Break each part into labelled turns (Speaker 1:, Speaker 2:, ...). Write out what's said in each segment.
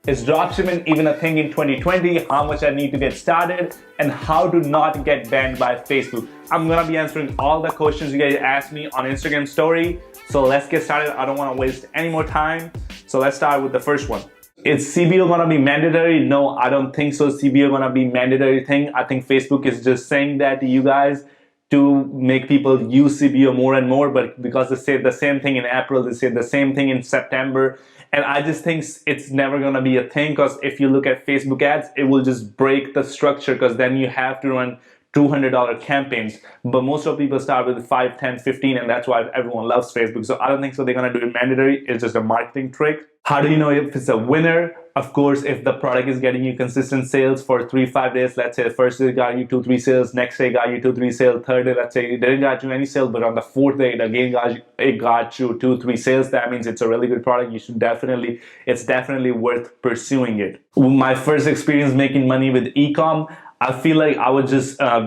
Speaker 1: Is dropshipping even a thing in 2020? How much I need to get started? And how to not get banned by Facebook? I'm gonna be answering all the questions you guys asked me on Instagram story. So let's get started. I don't wanna waste any more time. So let's start with the first one. Is CBO gonna be mandatory? No, I don't think so. CBO gonna be mandatory thing. I think Facebook is just saying that to you guys to make people use CBO more and more, but because they said the same thing in April, they said the same thing in September, and I just think it's never gonna be a thing, because if you look at Facebook ads, it will just break the structure, because then you have to run $200 campaigns, but most of people start with 5, 10, 15, and that's why everyone loves Facebook. So I don't think so they're gonna do it mandatory. It's just a marketing trick. How do you know if it's a winner? Of course, if the product is getting you consistent sales for 3-5 days, let's say the first day it got you 2-3 sales, next day it got you 2-3 sales, third day, let's say it didn't got you any sales, but on the fourth day it got you 2-3 sales, that means it's a really good product. It's definitely worth pursuing it. My first experience making money with e-com, I feel like I was just I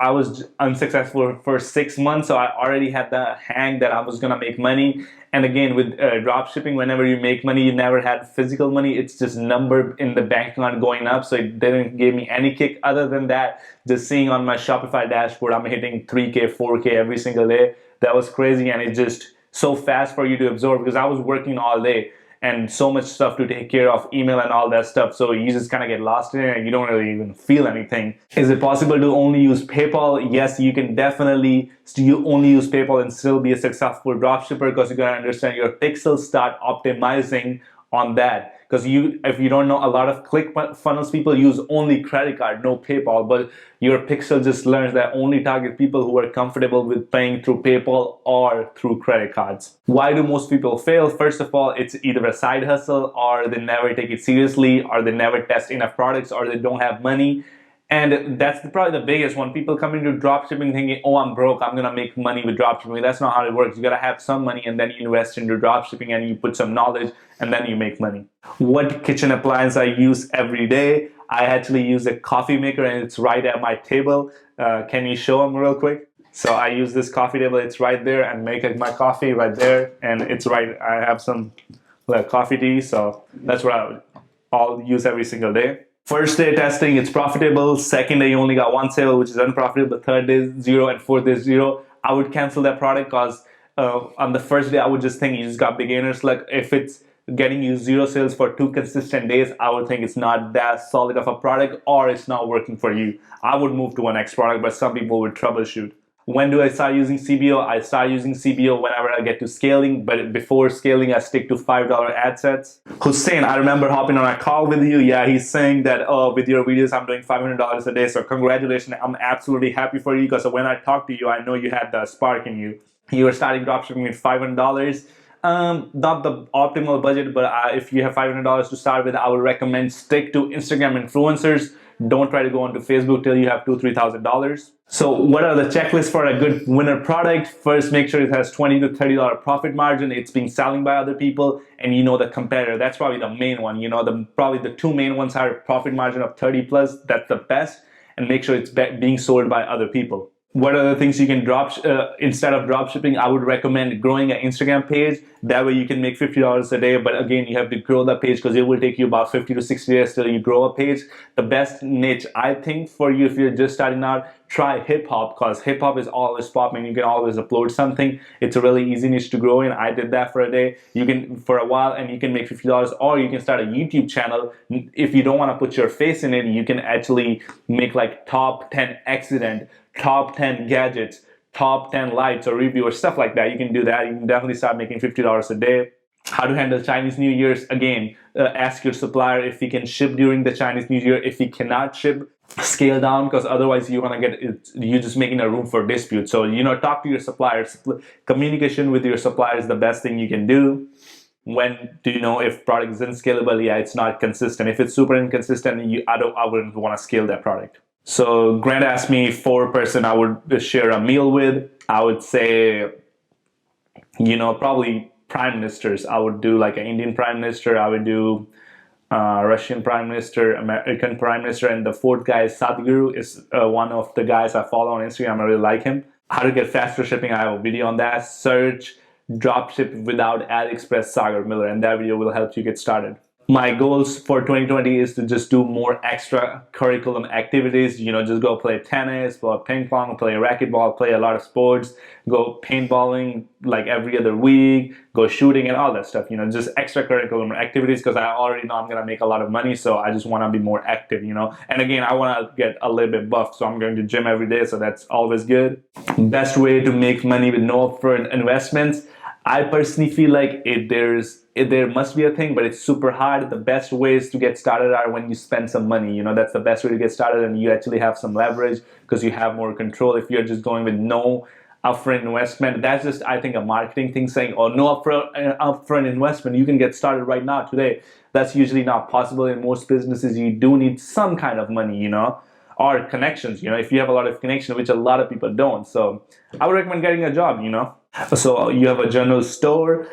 Speaker 1: was unsuccessful for 6 months, so I already had the hang that I was gonna make money. And again, with drop shipping, whenever you make money, you never had physical money. It's just number in the bank account going up, so it didn't give me any kick. Other than that, just seeing on my Shopify dashboard, I'm hitting 3K, 4K every single day. That was crazy, and it's just so fast for you to absorb, because I was working all day and so much stuff to take care of, email and all that stuff, so you just kind of get lost in it and you don't really even feel anything. Is it possible to only use PayPal? Yes, you can definitely only use PayPal and still be a successful dropshipper, because you gotta understand your pixels start optimizing on that. Because if you don't know, a lot of ClickFunnels people use only credit card, no PayPal, but your pixel just learns that only target people who are comfortable with paying through PayPal or through credit cards. Why do most people fail? First of all, it's either a side hustle, or they never take it seriously, or they never test enough products, or they don't have money. And that's probably the biggest one. People come into dropshipping thinking, oh, I'm broke, I'm gonna make money with dropshipping. That's not how it works. You gotta have some money, and then you invest into dropshipping and you put some knowledge, and then you make money. What kitchen appliance I use every day? I actually use a coffee maker, and it's right at my table. Can you show them real quick? So I use this coffee table, it's right there, and make my coffee right there, and it's right, I have some coffee tea, so that's what I'll use every single day. First day testing, it's profitable. Second day, you only got 1 sale, which is unprofitable. Third day, 0, and fourth day, 0. I would cancel that product, because on the first day, I would just think you just got beginners. Like, if it's getting you 0 sales for 2 consistent days, I would think it's not that solid of a product, or it's not working for you. I would move to a next product, but some people would troubleshoot. When do I start using CBO? I start using CBO whenever I get to scaling, but before scaling, I stick to $5 ad sets. Hussein, I remember hopping on a call with you. Yeah, he's saying that, oh, with your videos, I'm doing $500 a day. So congratulations. I'm absolutely happy for you, because when I talked to you, I know you had the spark in you. You were starting dropshipping with $500. Not the optimal budget, but if you have $500 to start with, I would recommend stick to Instagram influencers. Don't try to go onto Facebook till you have $2,000-$3,000. So what are the checklists for a good winner product? First, make sure it has $20 to $30 profit margin. It's being selling by other people, and you know the competitor. That's probably the main one. You know, probably the two main ones are profit margin of 30 plus. That's the best, and make sure it's being sold by other people. What are the things you can drop instead of drop shipping? I would recommend growing an Instagram page. That way you can make $50 a day, but again, you have to grow that page, because it will take you about 50 to 60 days till you grow a page. The best niche, I think, for you if you're just starting out, try hip hop, because hip hop is always popping. You can always upload something. It's a really easy niche to grow in. I did that for a day. You can for a while, and you can make $50, or you can start a YouTube channel. If you don't want to put your face in it, you can actually make like top 10 accident, top 10 gadgets, top 10 lights or review or stuff like that. You can do that. You can definitely start making $50 a day. How to handle Chinese New Year's? Again, ask your supplier if he can ship during the Chinese New Year. If he cannot ship, scale down, because otherwise you're just making a room for dispute. So, talk to your suppliers. Communication with your supplier is the best thing you can do. When do you know if product isn't scalable? Yeah, it's not consistent. If it's super inconsistent, I wouldn't want to scale that product. So Grant asked me 4% I would share a meal with. I would say, probably prime ministers. I would do like an Indian prime minister. I would do Russian prime minister, American prime minister, and the fourth guy is Sadhguru, is one of the guys I follow on Instagram. I really like him. How to get faster shipping, I have a video on that. Search dropship without AliExpress Sagar Miller, and that video will help you get started. My goals for 2020 is to just do more extra curriculum activities, just go play tennis, play ping pong, play racquetball, play a lot of sports, go paintballing like every other week, go shooting and all that stuff, just extra curriculum activities, because I already know I'm going to make a lot of money, so I just want to be more active, and again, I want to get a little bit buff, so I'm going to gym every day, so that's always good. Best way to make money with no upfront investments, I personally feel like there must be a thing, but it's super hard. The best ways to get started are when you spend some money. That's the best way to get started, and you actually have some leverage because you have more control. If you're just going with no upfront investment, that's just, I think, a marketing thing saying, oh, no upfront investment, you can get started right now today. That's usually not possible. In most businesses, you do need some kind of money, or connections, if you have a lot of connections, which a lot of people don't. So I would recommend getting a job, So you have a general store,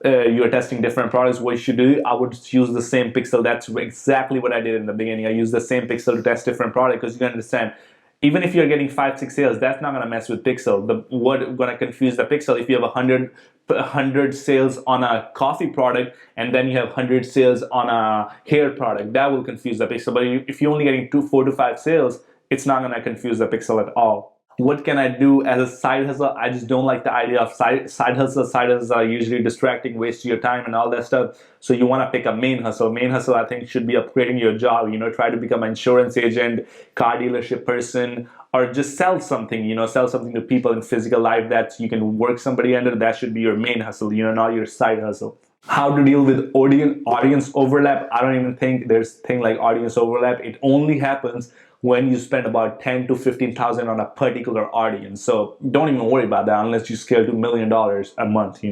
Speaker 1: you're testing different products. What you should do, I would use the same pixel. That's exactly what I did in the beginning. I used the same pixel to test different products, because you can understand, even if you're getting 5-6 sales, that's not going to mess with pixel. What going to confuse the pixel, if you have 100 sales on a coffee product and then you have 100 sales on a hair product, that will confuse the pixel. But if you're only getting 4 to 5 sales, it's not going to confuse the pixel at all. What can I do as a side hustle? I just don't like the idea of side hustle. Side hustles are usually distracting, waste your time and all that stuff. So you want to pick a main hustle. Main hustle, I think, should be upgrading your job. Try to become an insurance agent, car dealership person, or just sell something. Sell something to people in physical life that you can work somebody under. That should be your main hustle, not your side hustle. How to deal with audience overlap? I don't even think there's a thing like audience overlap. It only happens when you spend about 10 to 15,000 on a particular audience. So don't even worry about that unless you scale to $1 million a month,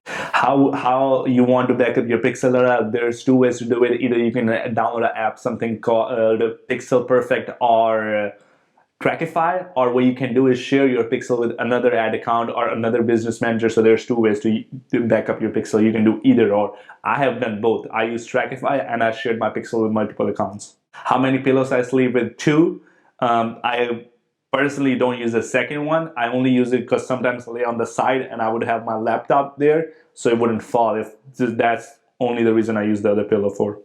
Speaker 1: How you want to back up your pixel? There's 2 ways to do it. Either you can download an app, something called Pixel Perfect or Trackify, or what you can do is share your pixel with another ad account or another business manager. So there's 2 ways to back up your pixel. You can do either or. I have done both. I use Trackify and I shared my pixel with multiple accounts. How many pillows I sleep with? 2. I personally don't use the second one. I only use it because sometimes I lay on the side and I would have my laptop there so it wouldn't fall. That's only the reason I use the other pillow for.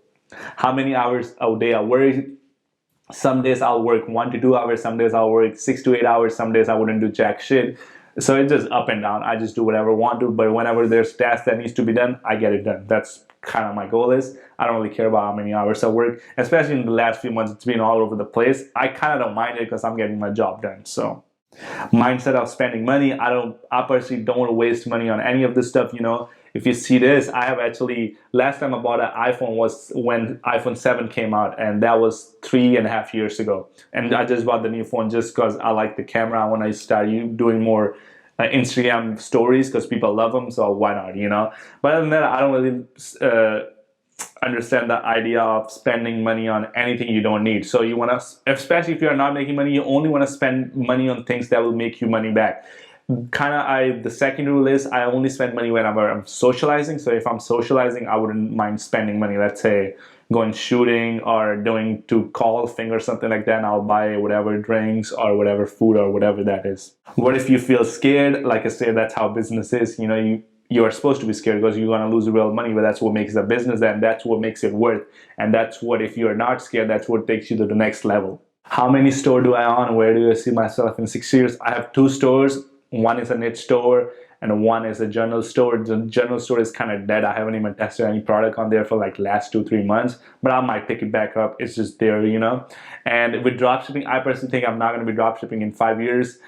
Speaker 1: How many hours a day I work? Some days I'll work 1 to 2 hours. Some days I'll work 6 to 8 hours. Some days I wouldn't do jack shit. So it's just up and down. I just do whatever I want to. But whenever there's tasks that needs to be done, I get it done. That's kind of my goal is. I don't really care about how many hours I work. Especially in the last few months, it's been all over the place. I kind of don't mind it because I'm getting my job done. So mindset of spending money. I personally don't want to waste money on any of this stuff, If you see this, I have actually, last time I bought an iPhone was when iPhone 7 came out, and that was 3.5 years ago. And I just bought the new phone just because I like the camera. I want to start doing more Instagram stories because people love them, so why not, But other than that, I don't really understand the idea of spending money on anything you don't need. So you want to, especially if you're not making money, you only want to spend money on things that will make you money back. The second rule is I only spend money whenever I'm socializing. So if I'm socializing, I wouldn't mind spending money. Let's say going shooting or doing to golfing or something like that, and I'll buy whatever drinks or whatever food or whatever that is. What if you feel scared? Like I said, that's how business is. You are supposed to be scared because you're going to lose real money, but that's what makes the business, and that's what makes it worth. And that's what, if you're not scared, that's what takes you to the next level. How many stores do I own? Where do I see myself in 6 years? I have 2 stores. One is a niche store and one is a general store. The general store is kind of dead. I haven't even tested any product on there for like last 2-3 months, but I might pick it back up. It's just there, And with dropshipping, I personally think I'm not going to be dropshipping in 5 years.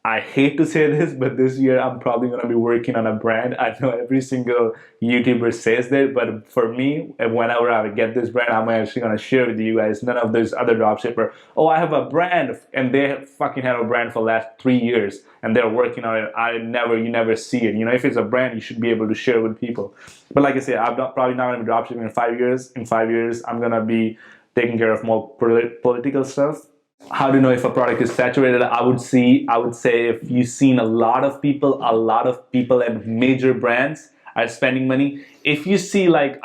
Speaker 1: I hate to say this, but this year I'm probably going to be working on a brand. I know every single YouTuber says that, but for me, whenever I get this brand, I'm actually going to share with you guys. None of those other dropshipper, oh, I have a brand, and they fucking have a brand for the last 3 years, and they're working on it. You never see it. If it's a brand, you should be able to share with people. But like I said, I'm probably not going to be dropshipping in 5 years. In 5 years, I'm going to be taking care of more political stuff. How to know if a product is saturated? I would say if you've seen a lot of people at major brands are spending money. If you see like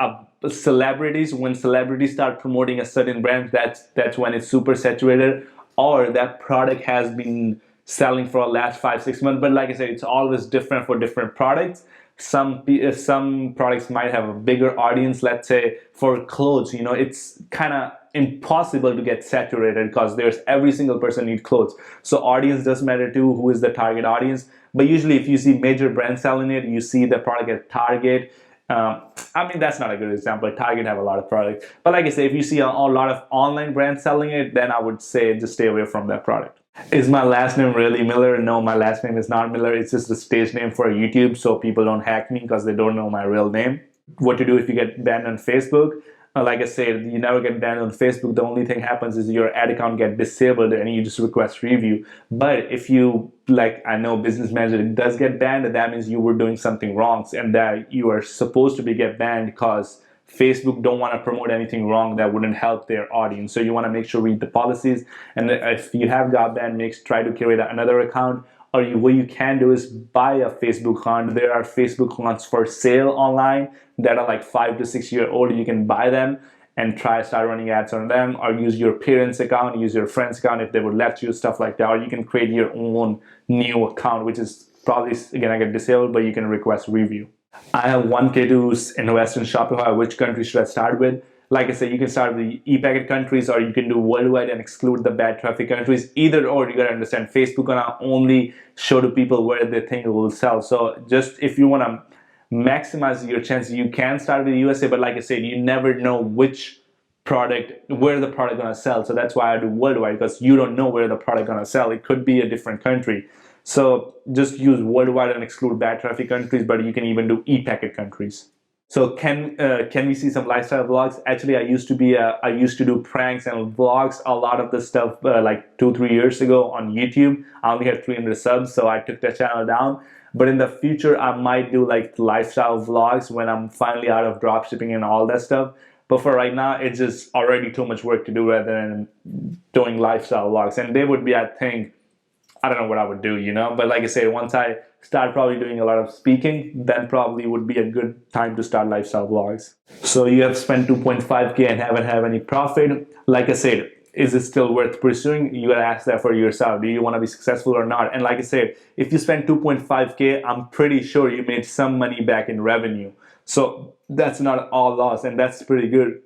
Speaker 1: celebrities, when celebrities start promoting a certain brand, that's when it's super saturated, or that product has been selling for the last 5-6 months. But like I said, it's always different for different products. some products might have a bigger audience. Let's say for clothes, it's kind of impossible to get saturated because there's every single person needs clothes. So audience does matter too, who is the target audience. But usually if you see major brands selling it, you see the product at Target. That's not a good example. Target have a lot of products. But like I say, if you see a lot of online brands selling it, then I would say just stay away from that product. Is my last name really Miller? No, my last name is not Miller. It's just a stage name for YouTube so people don't hack me because they don't know my real name. What to do if you get banned on Facebook? Like I said, you never get banned on Facebook. The only thing happens is your ad account get disabled and you just request review. But if you, like I know Business Manager does get banned, that means you were doing something wrong and that you are supposed to get banned because Facebook don't want to promote anything wrong that wouldn't help their audience. So you want to make sure read the policies. And if you have got banned, try to create another account. Or what you can do is buy a Facebook account. There are Facebook accounts for sale online that are like 5 to 6 years old. You can buy them and start running ads on them, or use your parents' account, use your friend's account if they would let you, stuff like that. Or you can create your own new account, which is probably gonna get disabled, but you can request review. I have 1K to invest in Shopify. Which country should I start with? Like I said, you can start with the e-packet countries, or you can do worldwide and exclude the bad traffic countries. Either or, you gotta understand, Facebook gonna only show to people where they think it will sell. So just if you wanna maximize your chances, you can start with the USA, but like I said, you never know where the product gonna sell. So that's why I do worldwide, because you don't know where the product gonna sell. It could be a different country. So just use worldwide and exclude bad traffic countries, but you can even do e-packet countries. So can we see some lifestyle vlogs? Actually, I used to do pranks and vlogs, a lot of the stuff like 2-3 years ago on YouTube. I only had 300 subs, so I took the channel down. But in the future, I might do like lifestyle vlogs when I'm finally out of dropshipping and all that stuff. But for right now, it's just already too much work to do rather than doing lifestyle vlogs. And they would be, I think, I don't know what I would do, But like I said, once I start probably doing a lot of speaking, then probably would be a good time to start lifestyle vlogs. So you have spent 2.5K and haven't had any profit. Like I said, is it still worth pursuing? You gotta ask that for yourself. Do you want to be successful or not? And like I said, if you spend 2.5K, I'm pretty sure you made some money back in revenue. So that's not all loss, and that's pretty good.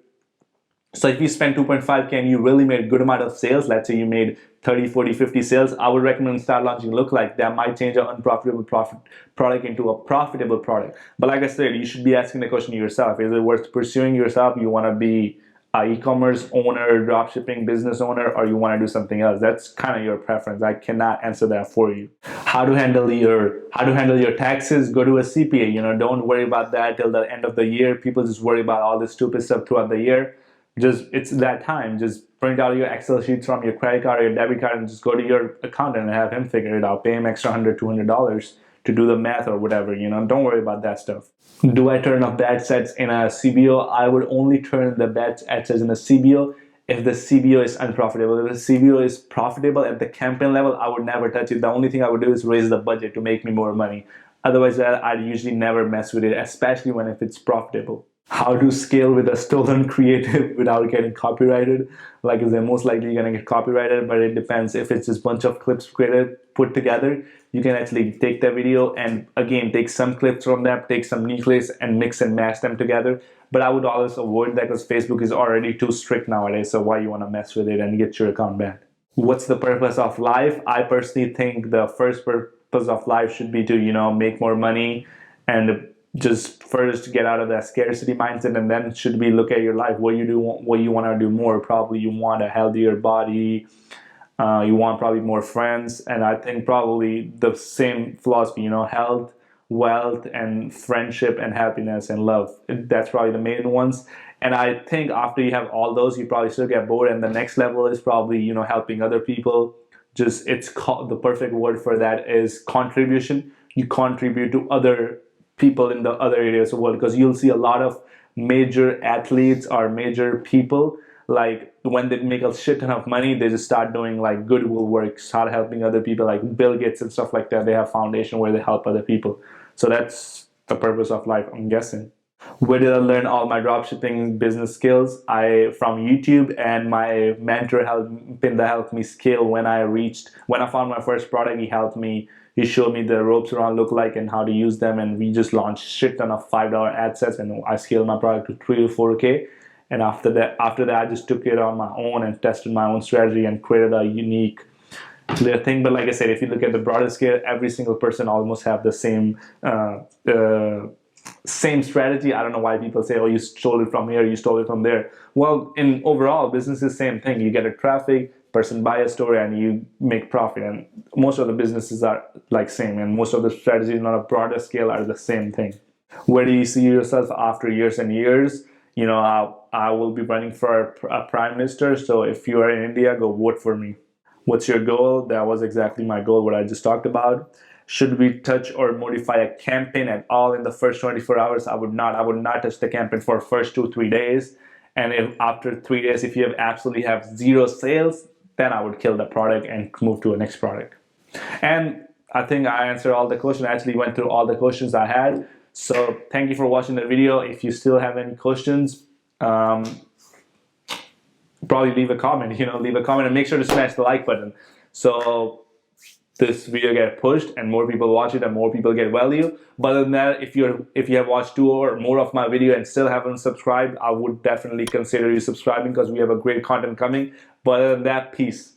Speaker 1: So if you spend 2.5K and you really made a good amount of sales, let's say you made 30, 40, 50 sales, I would recommend start launching lookalike. That might change an unprofitable product into a profitable product. But like I said, you should be asking the question to yourself. Is it worth pursuing yourself? You want to be an e-commerce owner, dropshipping business owner, or you want to do something else? That's kind of your preference. I cannot answer that for you. How to handle your taxes? Go to a CPA. Don't worry about that till the end of the year. People just worry about all this stupid stuff throughout the year. It's that time. Just print out your Excel sheets from your credit card or your debit card and just go to your accountant and have him figure it out. Pay him extra $100, $200 to do the math or whatever, Don't worry about that stuff. Do I turn off bad sets in a CBO? I would only turn the bad sets in a CBO if the CBO is unprofitable. If the CBO is profitable at the campaign level, I would never touch it. The only thing I would do is raise the budget to make me more money. Otherwise, I'd usually never mess with it, especially if it's profitable. How to scale with a stolen creative without getting copyrighted? Like I said, most likely you're gonna get copyrighted, but it depends. If it's just a bunch of clips put together, you can actually take the video and again take some clips from them, take some new clips and mix and match them together. But I would always avoid that because Facebook is already too strict nowadays. So why you wanna mess with it and get your account banned? What's the purpose of life? I personally think the first purpose of life should be to make more money and just first get out of that scarcity mindset, and then should be look at your life, what you want to do more. Probably you want a healthier body, you want probably more friends, and I think probably the same philosophy, health, wealth, and friendship, and happiness, and love. That's probably the main ones. And I think after you have all those, you probably still get bored, and the next level is probably helping other people. Just it's called, the perfect word for that is contribution. You contribute to other people in the other areas of the world, because you'll see a lot of major athletes or major people, like when they make a shit ton of money, they just start doing like goodwill work, start helping other people, like Bill Gates and stuff like that. They have foundation where they help other people. So that's the purpose of life, I'm guessing. Where did I learn all my dropshipping business skills? From YouTube, and my mentor helped me scale when I found my first product. He helped me He showed me the ropes around look like and how to use them, and we just launched shit ton of $5 ad sets, and I scaled my product to 3 to 4K. And after that, I just took it on my own and tested my own strategy and created a unique little thing. But like I said, if you look at the broader scale, every single person almost have the same strategy. I don't know why people say, oh, you stole it from here, you stole it from there. Well, in overall, business is the same thing. You get a traffic, person buy a store, and you make profit. And most of the businesses are like same, and most of the strategies on a broader scale are the same thing. Where do you see yourself after years and years? You know, I will be running for a prime minister. So if you are in India, go vote for me. What's your goal? That was exactly my goal, what I just talked about. Should we touch or modify a campaign at all in the first 24 hours? I would not touch the campaign for first 2-3 days. And if after 3 days, if you absolutely have zero sales, then I would kill the product and move to a next product. And I think I answered all the questions. I actually went through all the questions I had. So thank you for watching the video. If you still have any questions, probably leave a comment, and make sure to smash the like button. So this video get pushed and more people watch it and more people get value. But other than that, if you have watched 2 or more of my video and still haven't subscribed, I would definitely consider you subscribing because we have a great content coming. But other than that, peace.